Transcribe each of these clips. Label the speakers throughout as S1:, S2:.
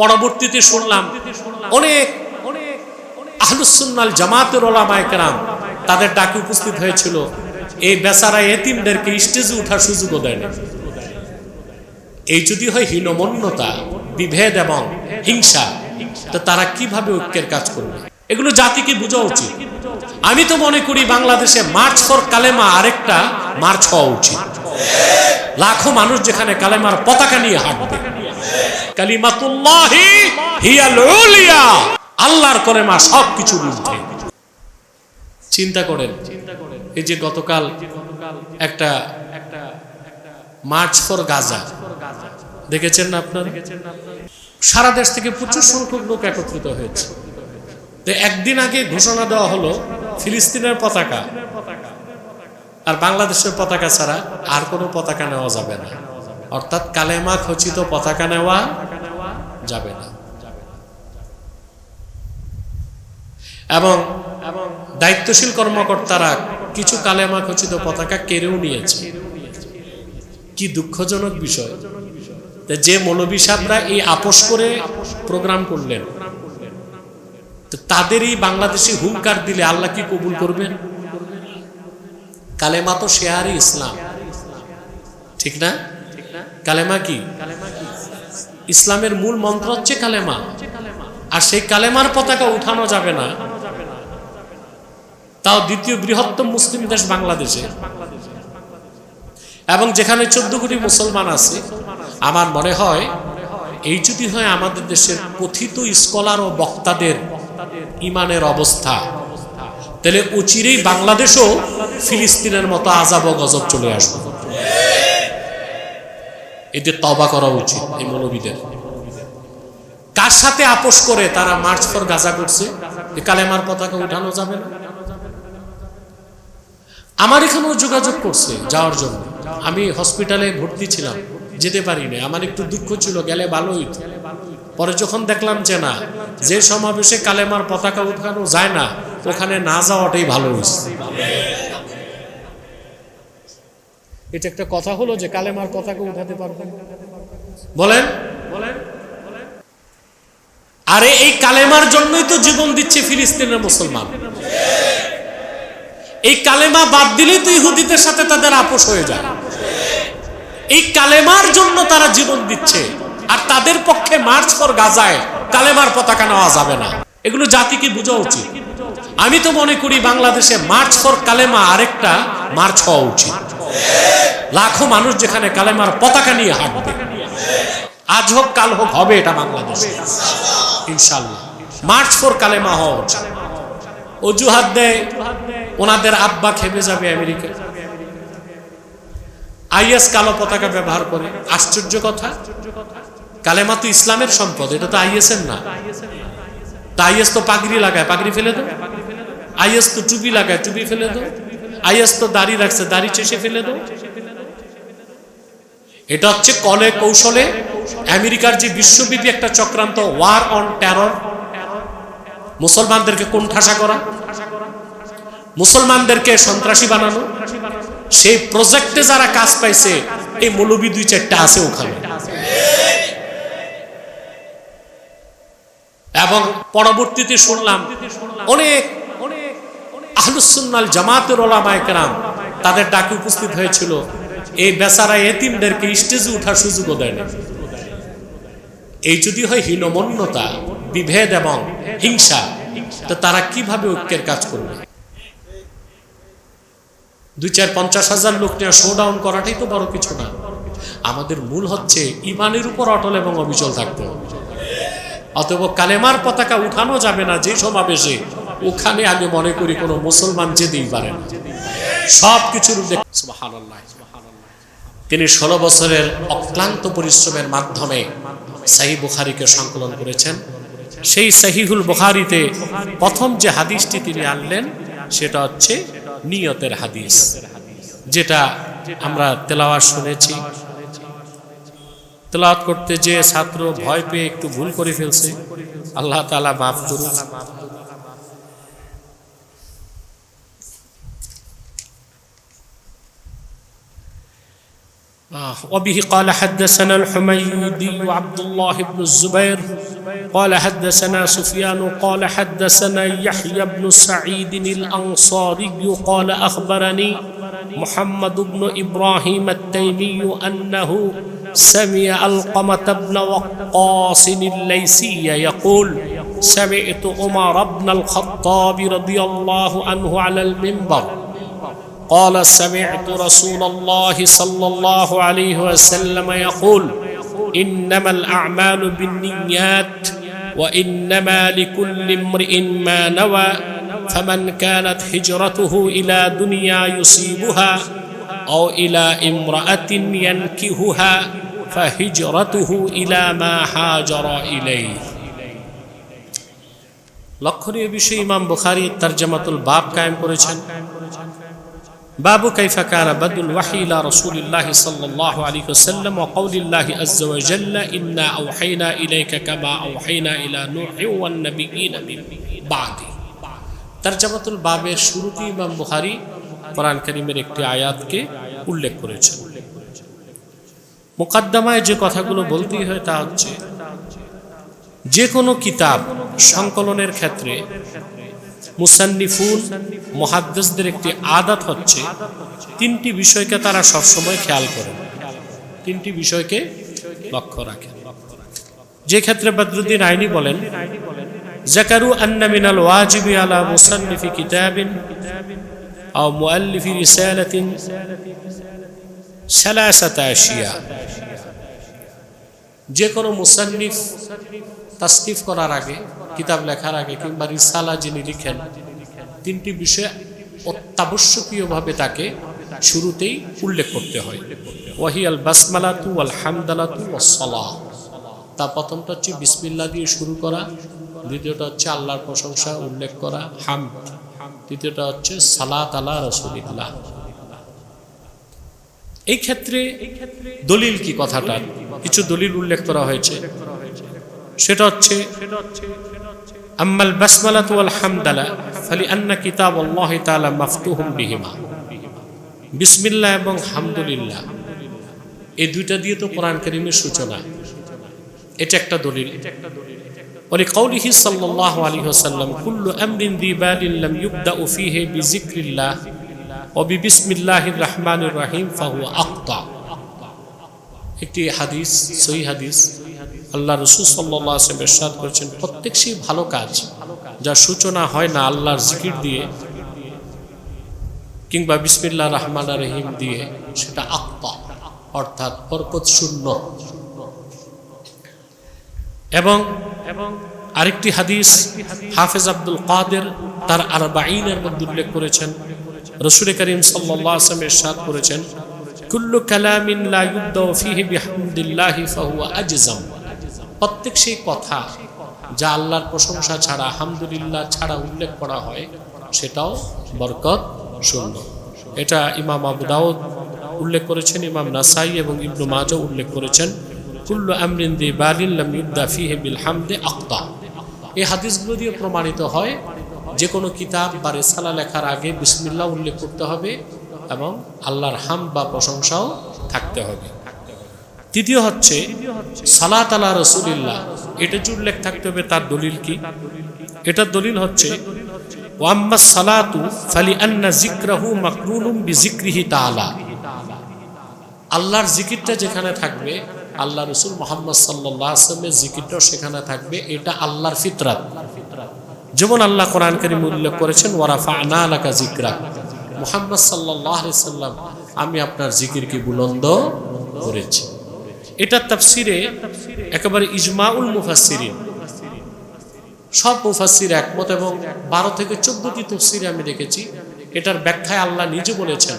S1: পরবর্তীতে শুনলাম অনেক আহলুস সুন্নাহ জামাতের উলামায়ে কেরাম তাদের ডাকে উপস্থিত হয়েছিল। এই বেচারা এতিমদেরকে স্টেজে ওঠার সুযোগও দেয় না। এই যদি হয় হীনমন্যতা, বিভেদ এবং হিংসা, তো তারা কিভাবে ঐক্যের কাজ করবে? এগুলো জাতিকে বোঝা উচিত। আমি তো মনে করি বাংলাদেশে মার্চ ফর কালেমা আরেকটা মার্চ হওয়া উচিত। লাখো মানুষ যেখানে কালেমার পতাকা নিয়ে হাঁটবে, কালিমাতুল্লাহি হিয়াল উলিয়া, আল্লাহর কালেমা সবকিছুর ঊর্ধ্বে। চিন্তা করেন, এই যে গতকাল একটা মার্চ ফর গাজা দেখেছেন না আপনারা? সারা দেশ থেকে প্রচুর সংখ্যক লোক একত্রিত হয়েছে। তো একদিন আগে ঘোষণা দেওয়া হলো ফিলিস্তিনের পতাকা আর বাংলাদেশের পতাকা ছাড়া আর কোনো পতাকা নেওয়া যাবে না, অর্থাৎ কালেমা খচিত পতাকা নেওয়া যাবে না। এবং দায়িত্বশীল কর্মকর্তারা কিছু কালেমা খচিত পতাকা কেড়েও নিয়েছে। কি দুঃখজনক বিষয় যে মৌলভী সাহেবরা এই আপোষ করে প্রোগ্রাম করলেন, তাদেরই বাংলাদেশে হুঙ্কার দিলে আল্লাহ কি কবুল করবেন? কালেমা তো শেয়ারে ইসলাম, ঠিক না? কালেমা কি? ইসলামের মূল মন্ত্র হচ্ছে কালেমা। আর সেই কালেমার পতাকা উঠানো যাবে না, তাও দ্বিতীয় বৃহত্তম মুসলিম দেশ বাংলাদেশে, এবং যেখানে 14 কোটি মুসলমান আছে। আমার মনে হয় এই যদি হয় আমাদের দেশের কথিত স্কলার ও বক্তাদের ইমানের অবস্থা, তাহলে অচিরেই বাংলাদেশও ফিলিস্তিনের মতো আযাব ও গজব চলে আসবে। এদের তওবা করা উচিত। এই মৌলবীদের কার সাথে আপোষ করে তারা মার্চ ফর গাজা করছে? কালেমার পতাকা উঠানো যাবে না। আমার এখানেও যোগাযোগ করছে যাওয়ার জন্য। আমি হসপিটালে ভর্তি ছিলাম, যেতে পারিনি। আমার একটু দুঃখ ছিল, গেলে ভালো হইত। পরে যখন দেখলাম যে না, যে সমাবেশে কালেমার পতাকা উঠানো যায় না, ওখানে না যাওয়াটাই ভালো হয়েছে। এটা একটা কথা হলো যে কালেমার পতাকা উঠাতে পারবেন? বলেন। আরে এই কালেমার জন্যই তো জীবন দিচ্ছে ফিলিস্তিনের মুসলমান। এই কালেমা বাদ দিলেই তো ইহুদিদের সাথে তাদের আপোষ হয়ে যায়। এই কালেমার জন্য তারা জীবন দিচ্ছে, আর তাদের পক্ষে মার্চ ফর গাজায় কালেমার পতাকা নেওয়া যাবে না। এগুলো জাতিকে বোঝা উচিত। আমি তো মনে করি বাংলাদেশে মার্চ ফর কালেমা আরেকটা মার্চ হওয়া উচিত। লাখো মানুষ যেখানে কালেমার পতাকা নিয়ে হাঁটবে, আজ হোক কাল হোক হবে এটা বাংলাদেশে ইনশাআল্লাহ। মার্চ ফর কালেমা হওয়া উচিত। অজুহাত দেয় ওনাদের আব্বা খেপে যাবে আমেরিকা, আইএস কালো পতাকা ব্যবহার করে। আশ্চর্য কথা, কালেমা তো ইসলামের সম্পদ, এটা তো আইএস এর না। তা আইএস তো পাগড়ি লাগায়, পাগড়ি ফেলে দাও। আইএস তো টুপি লাগায়, টুপি ফেলে দাও। আইএস তো দাড়ি রাখছে, দাড়ি চেষে ফেলে দাও। এটা হচ্ছে কলে কৌশলে আমেরিকার যে বিশ্বব্যাপী একটা চক্রান্ত, ওয়ার অন টেরর, মুসলমানদেরকে কোণঠাসা করা, মুসলমানদেরকে সন্ত্রাসী বানানো। সেই প্রজেক্টে যারা কাজ পাইছে, এই মৌলবী 2-4টা আছে ওখানে। এবং পরবর্তীতে শুনলাম অনেক আহলুস সুন্নাহ জামাতের উলামায়ে কেরাম তাদের ডাকে উপস্থিত হয়েছিল। এই বেচারা এতিমদেরকে স্টেজে ওঠার সুযোগও দেয় না। এই যদি হয় হীনমন্যতা, বিভেদ এবং হিংসা, তো তারা কিভাবে ঐক্যের কাজ করবে? 2-4-50 হাজার লোক নিয়ে শোডাউন করাটাই তো বড় কিছু না। আমাদের মূল হচ্ছে ইমানের উপর অটল এবং অবিচল থাকতে হবে। অতএব কালেমার পতাকা উঠানো যাবে না যে সমাবেশে, ওখানে আমি মনে করি কোনো মুসলমান যেতেই পারে না। সব কিছুর সুবহানাল্লাহ। তিনি 16 বছরের অক্লান্ত পরিশ্রমের মাধ্যমে সহিহ বুখারীকে সংকলন করেছেন। সেই সহিহুল বুখারীতে প্রথম যে হাদিসটি তিনি আনলেন সেটা হচ্ছে নিয়তের হাদিস, যেটা আমরা তেলাওয়াত শুনেছি। তেলাওয়াত করতে যে ছাত্র ভয় পেয়ে একটু ভুল করে ফেলছে, আল্লাহ তাআলা মাফ করুন। وبه قال حدثنا الحميدي عبد الله بن الزبير قال حدثنا سفيان قال حدثنا يحيى بن سعيد الأنصاري قال أخبرني محمد بن إبراهيم التيمي أنه سمع علقمة بن وقاص الليثي يقول سمعت عمر بن الخطاب رضي الله عنه على المنبر قال سمعت رسول الله صلى الله عليه وسلم يقول إنما الأعمال بالنيات وإنما لكل امرئ ما نوى فمن كانت هجرته إلى دنيا يصيبها أو إلى امرأة ينكهها فهجرته إلى ما هاجر إليه লক্ষণীয় বিষয় ইমাম বুখারী তরজমাতুল বাব কায়েম করেছেন বাবু কাইফা কানা বাদুল ওয়াহী ইলা রাসূলিল্লাহি সাল্লাল্লাহু আলাইহি ওয়াসাল্লাম ওয়া কাউলিল্লাহি আযজা ওয়া জাল্লা ইন্না আওহাইনা ইলাইকা কামা আওহাইনা ইলা নূহি ওয়ান নাবিয়্যিনা মিন বাদি। তরজমাতুল বাবের শুরুতে ইমাম বুখারী কোরআন কারীমের একটি আয়াতকে উল্লেখ করেছেন। মুকদ্দমায় যে কথাগুলো বলতেই হয় তা হচ্ছে যে কোনো কিতাব সংকলনের ক্ষেত্রে মুসান্নিফুন মুহাদ্দিসদের একটি আদত হচ্ছে তিনটি বিষয়কে তারা সবসময় খেয়াল করেন, তিনটি বিষয়কে লক্ষ্য রাখেন। যে ক্ষেত্রে বদরুদ্দিন আইনি বলেন যাকারু আন্না মিনাল ওয়াজিবি আলা মুসান্নিফি কিতাবিন আও মুআল্লিফি রিসালাতিন সালাসাতা আশিয়া। যে কোনো মুসান্নিফ তাসনিফ করার আগে, কিতাব লেখার আগে কিংবা রিসালা যিনি লিখেন, তিনটি বিষয় অত্যাবশ্যকীয়ভাবে তাকে শুরুতেই উল্লেখ করতে হয়। ওয়াহিয়াল বাসমালাতু ওয়াল হামদালাতু ওয়াস সালাহ। তা প্রথমটা হচ্ছে বিসমিল্লাহ দিয়ে শুরু করা, দ্বিতীয়টা হচ্ছে আল্লাহর প্রশংসা উল্লেখ করা হামদ, তৃতীয়টা হচ্ছে সালাত আলা রাসূলিল্লাহ। এই ক্ষেত্রে দলিল কি কথাটা, কিছু দলিল উল্লেখ করা হয়েছে। সেটা হচ্ছে আম্মাল বাসমালাতু ওয়াল হামদালা ফালিআন্না কিতাবাল্লাহি তাআলা মাফতুহুম বিহিমা। বিসমিল্লাহ এবং হামদুলিল্লাহ এই দুইটা দিয়ে তো কোরআন কারীমের সূচনা, এটা একটা দলিল। ওয়ালি কাউলিহি সাল্লাল্লাহু আলাইহি ওয়াসাল্লাম কুল্লু আমরিন যী বালিন লাম ইউবদাউ ফীহি বিযিকরিল্লাহ ওয়া বিসমিল্লাহির রাহমানির রহিম ফাহুয়া আখতা। একটি হাদিস, সহিহ হাদিস, আল্লাহ রাসূল সাল্লাল্লাহু আলাইহি ওয়াসাল্লাম ইরশাদ করেছেন প্রত্যেক সেই ভালো কাজ যার সূচনা হয় না আল্লাহর জিকির দিয়ে কিংবা বিসমিল্লাহির রহমানির রহিম দিয়ে সেটা আখতা অর্থাৎ বরকত শূন্য। এবং আরেকটি হাদিস হাফেজ আব্দুল কাদের তার আরবাঈনের মধ্যে উল্লেখ করেছেন, রাসূল করিম সাল্লাল্লাহু আলাইহি ওয়াসাল্লাম ইরশাদ করেছেন কুল্লু কালামিন লা ইউবদাউ ফীহি বিহামদিল্লাহি ফাহুয়া আজজাম। প্রত্যেক সেই কথা যা আল্লাহর প্রশংসা ছাড়া, হামদুলিল্লাহ ছাড়া উল্লেখ করা হয় সেটাও বরকত শূন্য। এটা ইমাম আবু দাউদ উল্লেখ করেছেন, ইমাম নাসাই এবং ইবনু মাজাহ উল্লেখ করেছেন কুল্লু আমরিন যী বালিন লাম ইউবদা ফীহি বিল হামদি আখতা। এই হাদিসগুলো দিয়ে প্রমাণিত হয় যে কোনো কিতাব বা রিসালা লেখার আগে বিসমিল্লাহ উল্লেখ করতে হবে এবং আল্লাহর হামদ বা প্রশংসাও থাকতে হবে। তৃতীয় হচ্ছে সালাত আলা রাসূলিল্লাহ, এটা যে উল্লেখ থাকতে হবে তার দলিল কি? এটার দলিল হচ্ছে ওয়াম্মা সালাতু ফালিআন্না যিকরাহু মাকরুনুম বিযিকরিহি তাআলা। আল্লাহর জিকিরটা যেখানে থাকবে, আল্লাহ রাসূল মুহাম্মদ সাল্লাল্লাহু আলাইহি ওয়াসাল্লামের জিকিরটাও সেখানে থাকবে, এটা আল্লাহর ফিতরাত। যেমন আল্লাহ কোরআন কারীমে উল্লেখ করেছেন ওয়ারাফা'না লাকা যিকরাক, মুহাম্মদ সাল্লাল্লাহু আলাইহি ওয়াসাল্লাম আমি আপনার জিকিরকে বুলন্দ করেছি। এটা তাফসিরে একেবারে ইজমাউল মুফাসসিরিন, সব মুফাসসির একমত এবং 12 থেকে 14টি তাফসিরে আমি দেখেছি এটার ব্যাখ্যায় আল্লাহ নিজে বলেছেন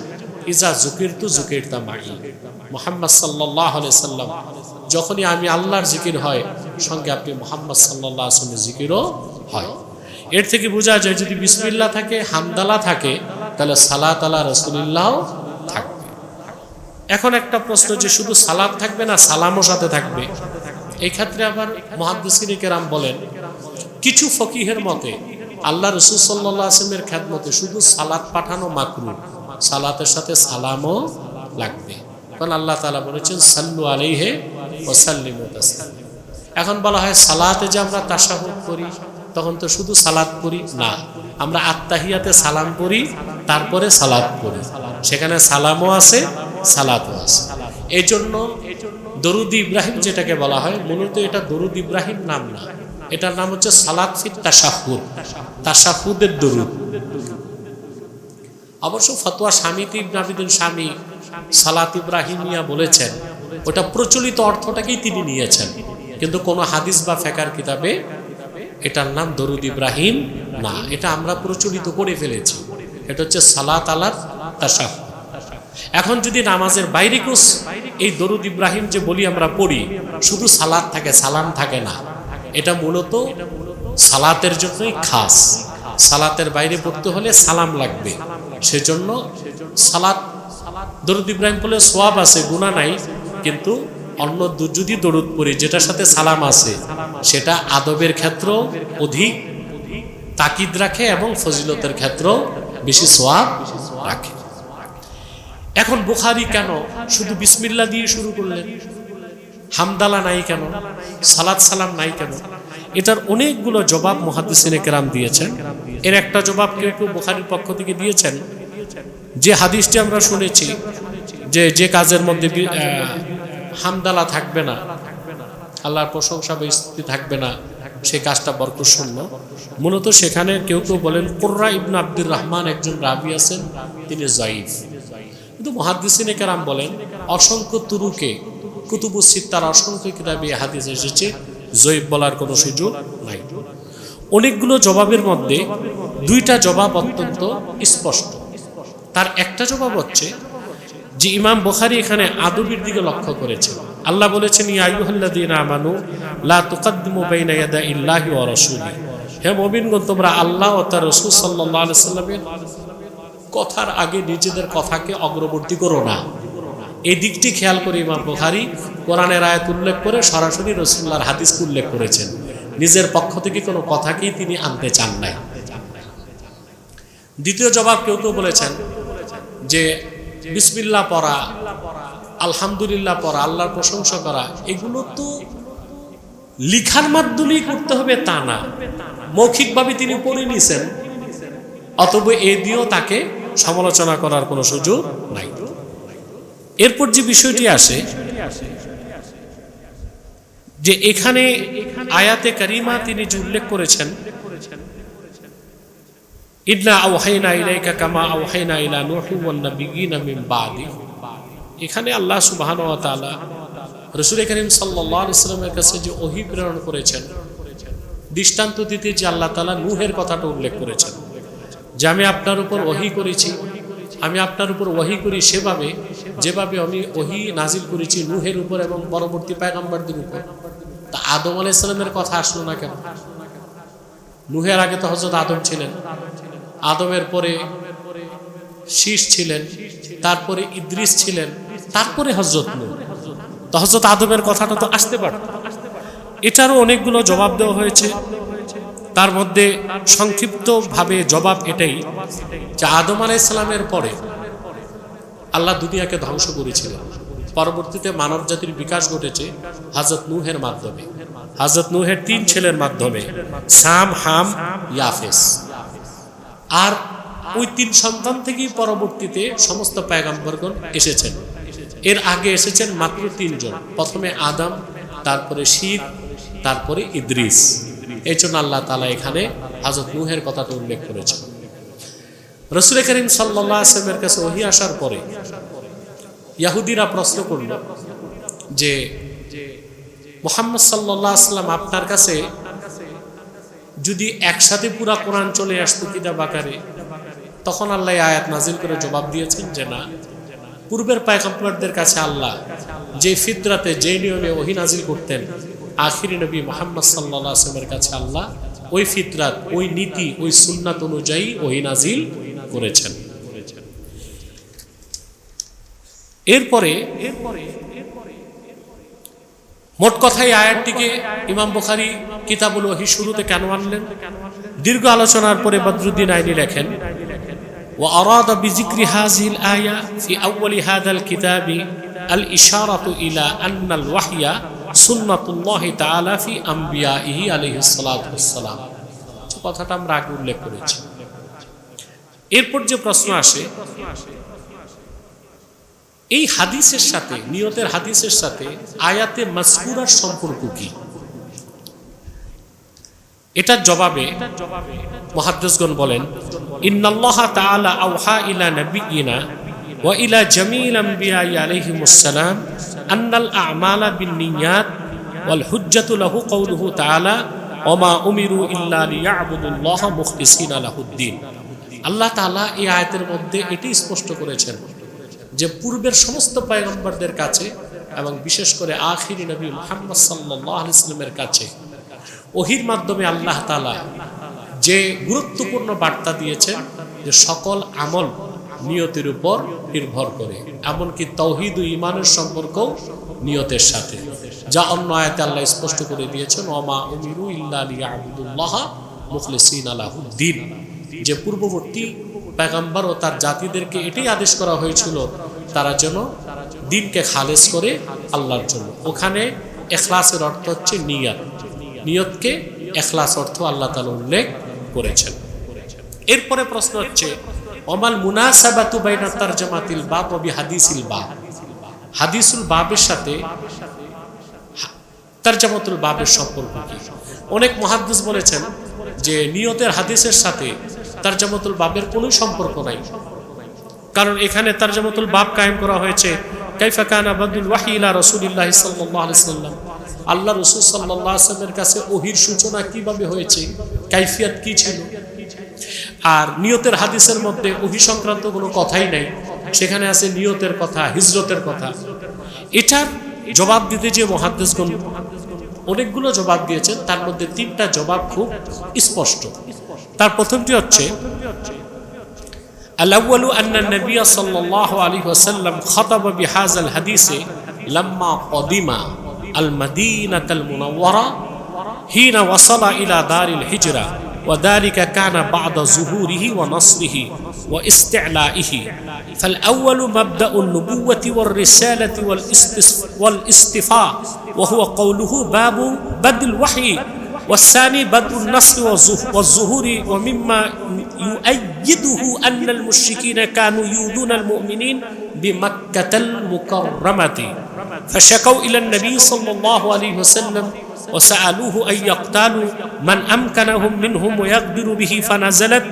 S1: ইজা যুকিরতু যুকিরতা মাই। মুহাম্মদ সাল্লাল্লাহু আলাইহি ওয়াসাল্লাম যখনই আমি আল্লাহর জিকির হয় সঙ্গে আপনি মুহাম্মদ সাল্লাল্লাহু আলাইহি ওয়াসাল্লামের জিকিরও হয়। এর থেকে বোঝা যায় যদি বিসমিল্লাহ থাকে, হামদালা থাকে, তাহলে সালাত আলা রাসূলিল্লাহ থাকবে। এখন একটা প্রশ্ন যে শুধু সালাত থাকবে না সালামও সাথে থাকবে, এই ক্ষেত্রে আবার মুহাদ্দিসিনে কেরাম বলেন কিছু ফকিহের মতে আল্লাহ রাসূল সাল্লাল্লাহু আলাইহি ওয়াসাল্লামের খেদমতে শুধু সালাত পাঠানো মাকরুহ, সালাতের সাথে সালামও লাগবে। কারণ আল্লাহ তাআলা বলেছেন সাল্লু আলাইহি ওয়া সাল্লিমু তাসলিমা। এখন বলা হয় সালাতে যে আমরা তাশাহুদ করি, তখন তো শুধু সালাত পড়ি না, আমরা আত্তাহিয়াতে সালাম পড়ি, তারপরে সালাত পড়ি, সেখানে সালামও আছে সালাতও আছে। এই জন্য দরুদ ইব্রাহিম যেটাকে বলা হয়, মূলত এটা দরুদ ইব্রাহিম নাম না, এটার নাম হচ্ছে সালাত ফিত তাশাহুদ, তাশাহুদের দরুদ। অবশ্য ফতোয়া শামিতি ইবনে আবিদিন শামি সালাত ইব্রাহিমিয়া বলেছেন, ওটা প্রচলিত অর্থটাকেই তিনি নিয়েছেন, কিন্তু কোনো হাদিস বা ফিকহের কিতাবে এটার নাম দরুদ ইব্রাহিম না, এটা আমরা প্রচলিত করে ফেলেছি, এটা হচ্ছে সালাত আলাত তাশাহুদ। এখন যদি নামাজের বাইরে কোস এই দরুদ ইব্রাহিম যে বলি আমরা পড়ি, শুধু সালাত থাকে, সালাম থাকে না, এটা মূলত সালাতের জন্যই খাস। সালাতের বাইরে পড়তে হলে সালাম লাগবে, সেজন্য সালাত দরুদ ইব্রাহিম বলে সওয়াব আছে, গুনাহ নাই, কিন্তু অন্য যদি দরুদ পড়ি যেটার সাথে সালাম আছে, সেটা আদবের ক্ষেত্র অধিক তাকিদ রাখে এবং ফজিলতের ক্ষেত্র বেশি সওয়াব রাখে। এখন বুখারী কেন শুধু বিসমিল্লাহ দিয়ে শুরু করলেন, হামদালা নাই কেন, সালাত সালাম নাই কেন? এটার অনেকগুলো জবাব মুহাদ্দিসিনে কেরাম দিয়েছেন। এর একটা জবাব কেউ কেউ বুখারীর পক্ষ থেকে দিয়েছেন, যে হাদিসটি আমরা শুনেছি যে কাজের মধ্যে হামদালা থাকবে না, আল্লাহর প্রশংসা বা স্তুতি থাকবে না, সেই কাজটা বরকতশূন্য। মূলত সেখানে কেউ কেউ বলেন কুররা ইবনে আব্দুর রহমান একজন রাবি আছেন, তিনি যায়ীফ, কিন্তু মুহাদ্দিসিনে কেরাম বলেন অসংখ্য তুরুকে কুতুবুস সিত্তার অসংখ্য কিতাবে হাদিস এসেছে, যায়ীফ বলার কোনো সুযোগ নাই। অনেকগুলো জবাবের মধ্যে দুইটা জবাব অত্যন্ত স্পষ্ট। তার একটা জবাব হচ্ছে যে ইমাম বুখারী এখানে আদবের দিকে লক্ষ্য করেছেন। আল্লাহ বলেছেন ইয়া আইয়ুহাল্লাযীনা আমানু লা তুকদ্দিমু বাইনা ইয়াদাইল্লাহি ওয়া রাসূলিহি, হে মুমিনগণ তোমরা আল্লাহ ও তার রাসূল সাল্লাল্লাহু আলাইহি ওয়াসাল্লামের কথার আগে নিজেদের কথাকে অগ্রবর্তী করো না। এই দিকটি খেয়াল করে ইমাম বুখারী কোরআনের আয়াত উল্লেখ করে সরাসরি রাসূলুল্লাহর হাদিস উল্লেখ করেছেন, নিজের পক্ষ থেকে কোনো কথাকেই তিনি আনতে চান নাই। দ্বিতীয় জবাব কেউ কেউ বলেছেন যে বিসমিল্লাহ পড়া, আলহামদুলিল্লাহ পড়া, আল্লাহর প্রশংসা করা, এগুলো তো লিখার মাধ্যমেই করতে হবে তা না, মৌখিকভাবে তিনি পড়ে নিয়েছেন, অতএব এ দিয়েও তাকে সমালোচনা করার কোনো সুযোগ নাই। এরপর যে বিষয়টি আসে যে এখানে আয়াতে কারিমা তিনি যে উল্লেখ করেছেন ইন্না আওহাইনা ইলাইকা কামা আওহাইনা ইলা নূহিন ওয়ান নাবিয়্যিনা মিন বাদি, এখানে আল্লাহ সুবহানাহু ওয়া তাআলা রাসূল করিম সাল্লাল্লাহু আলাইহি ওয়াসাল্লামের কাছে যে ওহী প্রেরণ করেছেন, দৃষ্টান্ত দিতে যে আল্লাহ তাআলা নূহের কথাটা উল্লেখ করেছেন যে আমি আপনার উপর ওহী করেছি, আমি আপনার উপর ওহী করি সেভাবে যেভাবে আমি ওহী নাজিল করেছি নূহের উপর এবং পরবর্তী পয়গম্বরদের উপর। তা আদম আলাইহিস সালামের কথা আসলো না কেন? নূহের আগে তো হযরত আদম ছিলেন, আদমের পরে শীষ ছিলেন, তারপরে ইদ্রিস ছিলেন, তারপরে হযরত নূহ। তো হযরত আদমের কথাটা তো আসতে পারত। এটারও অনেকগুলো জবাব দেওয়া হয়েছে। তার মধ্যে সংক্ষিপ্তভাবে জবাব এটাই যে আদম আলাইহিস সালামের পরে আল্লাহ দুনিয়াকে ধ্বংস করেছিলেন, পরবর্তীতে মানব জাতির বিকাশ ঘটেছে হযরত নূহের মাধ্যমে, হযরত নূহের 3 ছেলের মাধ্যমে, সাম, হাম, ইয়াফেস। আর ওই 3 সন্তান থেকেই পরবর্তীতে সমস্ত পয়গম্বরগণ এসেছেন। এর আগে এসেছেন মাত্র 3 জন, প্রথমে আদম, তারপরে শীত, তারপরে ইদ্রিস। এই জন্য আল্লাহ তাআলা এখানে হযরত নূহের কথাটা উল্লেখ করেছেন। রাসূল করিম সাল্লাল্লাহু আলাইহি ওয়াসাল্লামের কাছে ওহী আসার পরে ইহুদিরা প্রশ্ন করল যে মুহাম্মদ সাল্লাল্লাহু আলাইহি ওয়াসাল্লাম আপনার কাছে যদি একসাথে পুরা কোরআন চলে আসতো কিতাব আকারে, তখন আল্লাহ আয়াত নাজিল করে জবাব দিয়েছেন যে না, পূর্বের পয়গম্বরদের কাছে আল্লাহ যে ফিতরাতে যে নিয়মে ওহী নাজিল করতেন, আখিরি নবী মুহাম্মদ সাল্লাল্লাহু আলাইহি ওয়াসাল্লামের কাছে আল্লাহ ওই ফিতরাত, ওই নীতি, ওই সুন্নাত অনুযায়ী ওহী নাজিল করেছেন। এরপরে মোট কথাই আয়াতটিকে ইমাম বুখারী কিতাবুল ওহী শুরুতে কেন আনলেন? দীর্ঘ আলোচনার পরে বদরুদ্দিন আইনি লেখেন ওয়া আরাদা বিযিকরি হাযিহিল আয়া ফি আউয়ালি হাযাল কিতাবি আল ইশারাতু ইলা আন্নাল ওয়াহইয়া সুন্নাতুল্লাহি তাআলা ফি আমবিয়াইহি আলাইহিস সালাতু ওয়াস সালাম। কথাটা আমরা আগে উল্লেখ করেছি। এরপর যে প্রশ্ন আসে, এই হাদিসের সাথে, নিয়তের হাদিসের সাথে আয়াতে মাযকুরার সম্পর্ক কি? এটার জবাবে মুহাদ্দিসগণ বলেন, ইন্নাল্লাহা তাআলা আওহা ইলা নাবিয়িনা ওয়া ইলা জামিল আমবিয়াই আলাইহিমুস সালাম আন্নাল আ'মালা বিন্নিয়াত ওয়াল হুজ্জাতু লাহু কাওলুহু তাআলা ওমা উমিরু ইল্লা লিয়াবুদুল্লাহা মুখলিসিনা লাহুদ্দিন। আল্লাহ তাআলা এই আয়াতের মধ্যে এটি স্পষ্ট করেছেন যে পূর্বের সমস্ত পয়গম্বরদের কাছে এবং বিশেষ করে আখিরি নবী মুহাম্মদ সাল্লাল্লাহু আলাইহি ওয়াসাল্লামের কাছে ওহীর মাধ্যমে আল্লাহ তাআলা যে গুরুত্বপূর্ণ বার্তা দিয়েছেন যে সকল আমল নিয়তের উপর নির্ভর করে, এমনকি তাওহীদ ও ঈমানের সম্পর্ক নিয়তের সাথে, যা অন্য আয়াতে আল্লাহ স্পষ্ট করে দিয়েছেন ওমা উমিরু ইল্লা লিয়াবুদুল্লাহা মুখলিসিনা লাহুদ্দিন। যে পূর্ববর্তী পয়গম্বর ও তার জাতিদেরকে এটাই আদেশ করা হয়েছিল তারা যেন দ্বীনকে খালেস করে আল্লাহর জন্য। ওখানে ইখলাসের অর্থ হচ্ছে নিয়ত, নিয়তকে ইখলাস অর্থ আল্লাহ তাআলা উল্লেখ করেছেন। এরপরে প্রশ্ন হচ্ছে ওমাল মুনাসাবাতু বাইনা তারজামাতিল বাব ওয়া বিহাদিসিল বাব। হাদিসুল বাবের সাথে তারজামাতুল বাবের সম্পর্ক কি? অনেক মুহাদ্দিস বলেছেন যে নিয়তের হাদিসের সাথে তারজামাতুল বাবের কোনো সম্পর্ক নাই, কারণ এখানে তারজামাতুল বাব কায়েম করা হয়েছে কাইফা কানা বাদুল ওয়াহী ইলা রাসূলিল্লাহি সাল্লাল্লাহু আলাইহি ওয়াসাল্লাম, আল্লাহ রাসূল সাল্লাল্লাহু আলাইহি ওয়াসাল্লামের কাছে ওহীর সূচনা কিভাবে হয়েছে, কাইফিয়াত কি ছিল। আর নিয়তের হাদিসের মধ্যে ওহী সংক্রান্ত কোনো কথাই নাই, সেখানে আছে নিয়তের কথা, হিজরতের কথা। এটার জবাব দিতে যে মুহাদ্দিসগণ অনেকগুলো জবাব দিয়েছেন, তার মধ্যে তিনটা জবাব খুব স্পষ্ট। তার প্রথমটি হচ্ছে আল-আউয়ালু আন্না নবী সাল্লাল্লাহু আলাইহি ওয়াসাল্লাম খাতাবা বিহাযাল হাদিসে লাম্মা কদিমা আল মাদিনাতাল মুনাওয়ারা হিনা ওয়াসালা ইলা দারিল হিজরা وذلك كان بعد ظهوره ونصره واستعلائه فالأول مبدأ النبوة والرسالة والاصطفاء وهو قوله باب بدء الوحي والثاني بدء النصر والظهور ومما يؤيده أن المشركين كانوا يؤذون المؤمنين بمكة المكرمة فشكوا إلى النبي صلى الله عليه وسلم وسألوه أن يقتلوا من أمكنهم منهم ويقدر به فنزلت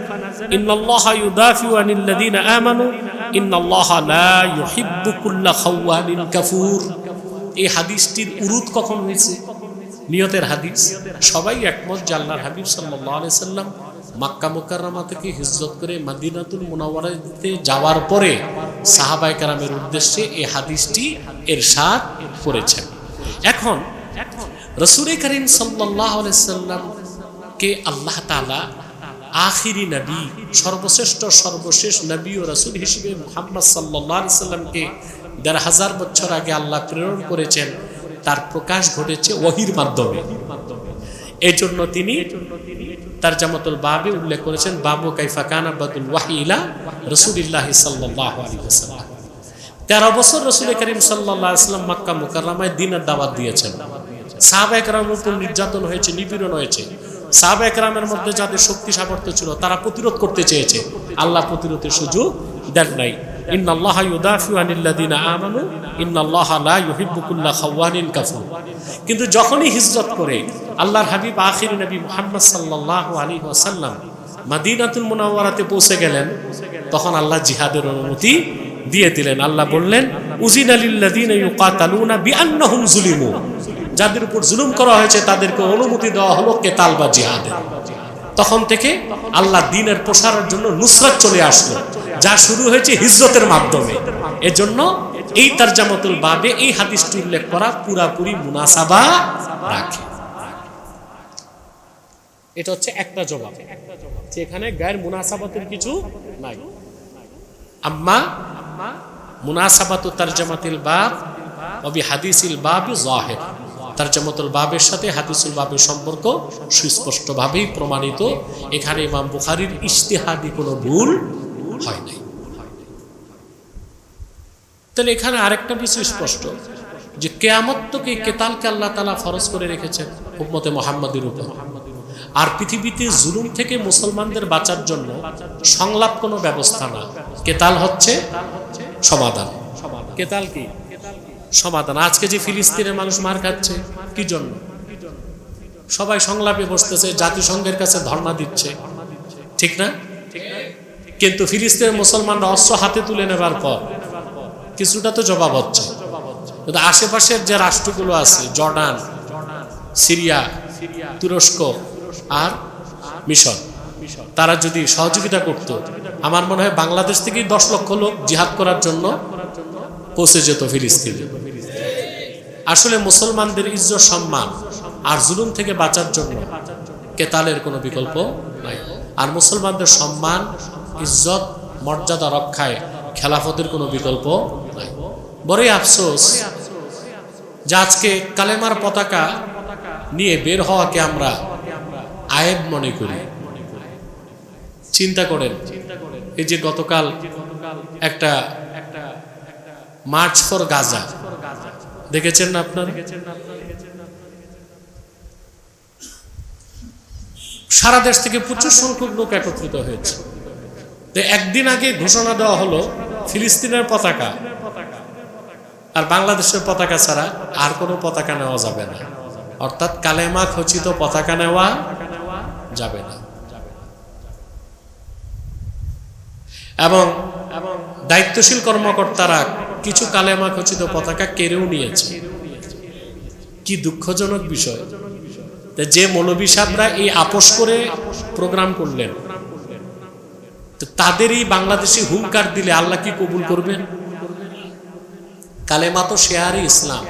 S1: إن الله يدافع عن الذين آمنوا إن الله لا يحب كل خوان كفور। এই হাদিসটির উরুদ কখন হয়েছে? নিয়তের হাদিস। সবাই একমত যে আল্লাহর হাবিব সাল্লাল্লাহু আলাইহি সাল্লাম মক্কা মুকাররমা থেকে হিজরত করে মদিনাতুল মুনাওয়ারাতে যাওয়ার পরে সাহাবায়ে কেরামের উদ্দেশ্যে এই হাদিসটি ইরশাদ করেছেন। এখন রাসূল করিম সাল্লাল্লাহু আলাইহি সাল্লামকে আল্লাহ তাআলা আখিরি নবী, সর্বশেষ নবী ও রাসূল হিসেবে মুহাম্মদ সাল্লাল্লাহু আলাইহি সাল্লামকে ১৫০০ বছর আগে আল্লাহ প্রেরণ করেছেন। তার প্রকাশ ঘটেছে ওহীর মাধ্যমে। এই জন্য তিনি তারজামাতুল বাবে উল্লেখ করেছেন বাবু কাইফা কানা বাদুল ওয়াহী ইলা রাসূলিল্লাহি সাল্লাল্লাহু আলাইহি ওয়াসাল্লাম। ১৩ বছর রাসূল করিম সাল্লাল্লাহু আলাইহি ওয়াসাল্লাম মক্কা মুকাররমায় দ্বীনের দাওয়াত দিয়েছেন। সাহাবায়ে কেরামের উপর নির্যাতন হয়েছে, নিপীড়ন হয়েছে। সাহাবায়ে কেরামের মধ্যে যাদের শক্তি সামর্থ্য ছিল তারা প্রতিরোধ করতে চেয়েছে, আল্লাহ প্রতিরোধের সুযোগ দেন নাই। ইন্নাল্লাহা ইউদাফিউ আনিল্লাযিনা আমানু ইন্নাল্লাহা লা ইউহিব্বু কুল্লা খাওয়ানিন কাফুর। কিন্তু যখনই হিজরত করে আল্লাহর হাবিব আখিরি নবী মুহাম্মদ সাল্লাল্লাহু আলাইহি ওয়াসাল্লাম মদিনাতুল মুনাওয়ারাতে পৌঁছে গেলেন, তখন আল্লাহ জিহাদের অনুমতি দিয়ে দিলেন। আল্লাহ বললেন উযিনা লিল্লাযিনা ইউকাতালুনা বিআন্নাহুম যুলিমু, যাদের উপর জুলুম করা হয়েছে তাদেরকে অনুমতি দেওয়া হলো কেতাল বা জিহাদের। তখন থেকে আল্লাহ দ্বীনের প্রসারের জন্য নুসরাত চলে আসলো, যা শুরু হয়েছে হিজরতের মাধ্যমে। এজন্য এই তারজামাতুল বাবে এই হাদিসটি উল্লেখ করা পুরাপুরি মুনাসাবা রাখে। এটা হচ্ছে একটা জবাব, যে এখানে গায়ের মুনাসাবাতের কিছু নাই। আম্মা মুনাসাবাতু তারজামাতুল বাব ওয়া বিহাদিসিল বাব যাহির, তারজামাতুল বাবের সাথে হাদিসুল বাবের সম্পর্ক সুস্পষ্টভাবেই প্রমাণিত। এখানে ইমাম বুখারীর ইজতিহাদি কোনো ভুল হয় নাই। তাহলে এখানে আরেকটা বিষয় স্পষ্ট যে কিয়ামতকে কেতালকে আল্লাহ তাআলা ফরজ করে রেখেছেন উম্মতে মুহাম্মাদের উপর। আর পৃথিবীতে জুলুম থেকে মুসলমানদের বাঁচার জন্য সংলাপ কোনো ব্যবস্থা না, কেতাল হচ্ছে সমাধান। কেতাল কি? সমাধান। আজকে যে ফিলিস্তিনের মানুষ মার খাচ্ছে কি জন্য? সবাই সংলাপে বসতেছে, জাতিসংঘের কাছে ধর্ণা দিচ্ছে, ঠিক না? কিন্তু ফিলিস্তিনের মুসলমানরা অস্ত্র হাতে তুলে নেবার পর কিছুটা তো জবাব হচ্ছে। কিন্তু আশেপাশের যে রাষ্ট্রগুলো আছে, জর্ডান, সিরিয়া, তুরস্ক আর মিশর, তারা যদি সহযোগিতা করত, আমার মনে হয় বাংলাদেশ থেকেই 10 লক্ষ লোক জিহাদ করার জন্য পৌঁছে যেত ফিলিস্তিনে। আসলে মুসলমানদের ইজ্জত সম্মান আর জুলুম থেকে বাঁচার জন্য কেতালের কোনো বিকল্প নাই। আর মুসলমানদের সম্মান, ইজ্জত, মর্যাদা রক্ষায় খেলাফতের কোনো বিকল্প নাই। বড়ই আফসোস যে আজকে কালেমার পতাকা নিয়ে বের হওয়াকে আমরা আয়েব মনে করি। চিন্তা করেন, এই যে গতকাল একটা মার্চ ফর গাজা দেখেছেন না আপনারা? সারা দেশ থেকে প্রচুর সংখ্যক লোক একত্রিত হয়েছে। একদিন আগে ঘোষণা দেওয়া হলো ফিলিস্তিনের পতাকা আর বাংলাদেশের পতাকা ছাড়া আর কোনো পতাকা নেওয়া যাবে না, অর্থাৎ কালেমা খচিত পতাকা নেওয়া যাবে না। এবং দায়িত্বশীল কর্মকর্তারা কিছু কালেমা খচিত পতাকা কেড়েও নিয়েছে। কি দুঃখজনক বিষয় যে মৌলভী সাহেবরা এই আপোষ করে প্রোগ্রাম করলেন, তাদেরই বাংলাদেশে হুঙ্কার দিলে আল্লাহ কি কবুল করবেন? কালেমা তো শেয়ারে ইসলাম,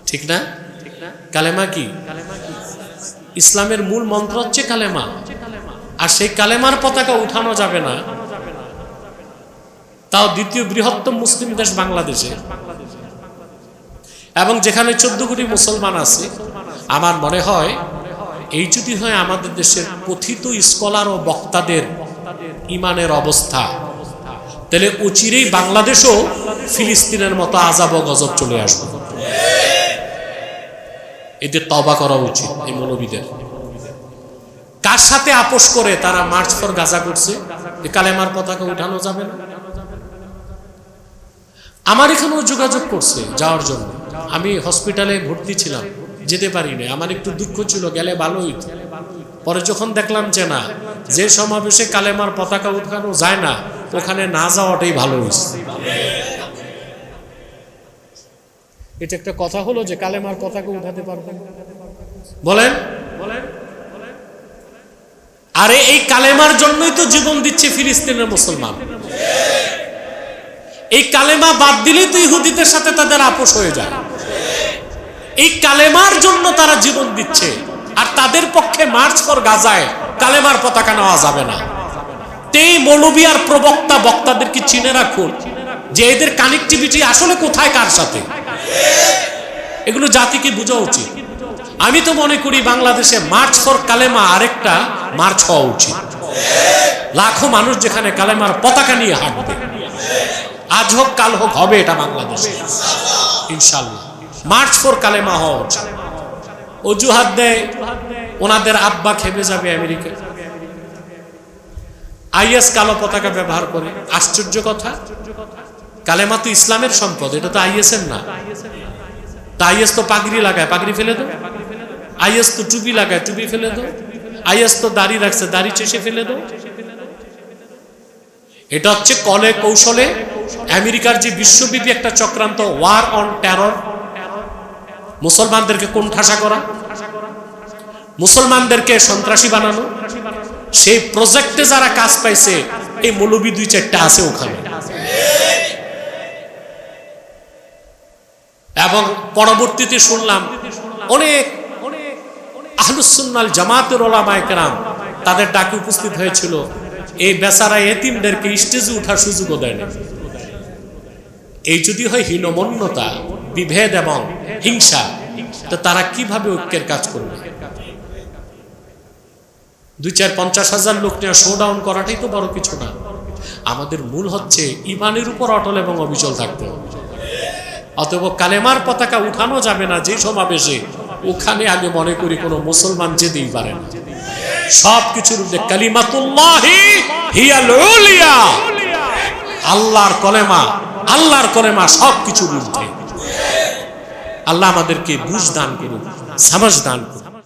S1: ঠিক না? কালেমা কি? ইসলামের মূল মন্ত্র হচ্ছে কালেমা। আর সেই কালেমার পতাকা উঠানো যাবে না, তাও দ্বিতীয় বৃহত্তম মুসলিম দেশ বাংলাদেশে, এবং যেখানে 14 কোটি মুসলমান আছে। আমার মনে হয় এই যদি হয় আমাদের দেশের কথিত স্কলার ও বক্তাদের ইমানের অবস্থা, তাহলে অচিরেই বাংলাদেশও ফিলিস্তিনের মতো আযাব ও গজব চলে আসবে। এদের তওবা করা উচিত এই মৌলবীদের। কার সাথে আপোষ করে তারা মার্চ ফর গাজা করছে? কালেমার পতাকা উঠানো যাবে না। আমার এখানেও যোগাযোগ করছে যাওয়ার জন্য। আমি হসপিটালে ভর্তি ছিলাম, যেতে পারিনি। আমার একটু দুঃখ ছিল, গেলে ভালো হইত। পরে যখন দেখলাম যে না, যে সমাবেশে কালেমার পতাকা উঠানো যায় না, ওখানে না যাওয়াটাই ভালো হয়েছে। এটা একটা কথা হলো যে কালেমার পতাকা উঠাতে পারবেন? বলেন। আরে এই কালেমার জন্যই তো জীবন দিচ্ছে ফিলিস্তিনের মুসলমান। এই কালেমা বাদ দিলেই তো ইহুদিদের সাথে তাদের আপোষ হয়ে যায়। এই কালেমার জন্য তারা জীবন দিচ্ছে, আর তাদের পক্ষে মার্চ ফর গাজায় কালেমার পতাকা নেওয়া যাবে না। এই মৌলবী আর প্রবক্তা বক্তাদেরকে চিনে রাখুন যে এদের কানেক্টিভিটি আসলে কোথায়, কার সাথে। এগুলো জাতিকে বোঝা উচিত। আমি তো মনে করি বাংলাদেশে মার্চ ফর কালেমা আরেকটা মার্চ হওয়া উচিত। লাখো মানুষ যেখানে কালেমার পতাকা নিয়ে হাঁটবে, আজ হোক কাল হোক হবে এটা বাংলাদেশে ইনশাআল্লাহ। মার্চ ফর কালেমা হওয়া উচিত। অজুহাত দেয় ওনাদের আব্বা খেপে যাবে আমেরিকা, আইএস কালো পতাকা ব্যবহার করে। আশ্চর্য কথা, কালেমা তো ইসলামের সম্পদ, এটা তো আইএস এর না। তা আইএস তো পাগড়ি লাগায়, পাগড়ি ফেলে দাও। আইএস তো টুপি লাগায়, টুপি ফেলে দাও। আইএস তো দাড়ি রাখছে, দাড়ি চেষে ফেলে দাও। এটা হচ্ছে কলে কৌশলে আমেরিকার যে বিশ্বব্যাপী একটা চক্রান্ত, ওয়ার অন টেরর, মুসলমানদেরকে কোণঠাসা করা, মুসলমানদেরকে সন্ত্রাসী বানানো। সেই প্রজেক্টে যারা কাজ পাইছে, এই মৌলবী 2-4টা আছে ওখানে। এবং পরবর্তীতে শুনলাম অনেক আহলুস সুন্নাহ জামাতের উলামায়ে কেরাম তাদের ডাকে উপস্থিত হয়েছিল। এই বেচারা এতিমদেরকে স্টেজে ওঠার সুযোগও দেয় না। এই যদি হয় হীনমন্যতা, বিভেদ এবং হিংসা, তো তারা কিভাবে ঐক্যের কাজ করবে? 2-4-50 হাজার লোক নিয়ে শোডাউন করাটাই তো বড় কিছু না। আমাদের মূল হচ্ছে ইমানের উপর অটল এবং অবিচল থাকতে হবে। অতএব কালেমার পতাকা উঠানো যাবে না যে সমাবেশে, ওখানে আগে মনে করি কোনো মুসলমান যেতেই পারে না। সব কিছুর উল্লেখ কালিমাতুল্লাহি হিয়াল উলিয়া, আল্লাহর কলেমা সব কিছুর ঊর্ধ্বে। আল্লাহ আমাদেরকে বুঝ দান করুন, সমঝ দান করুন।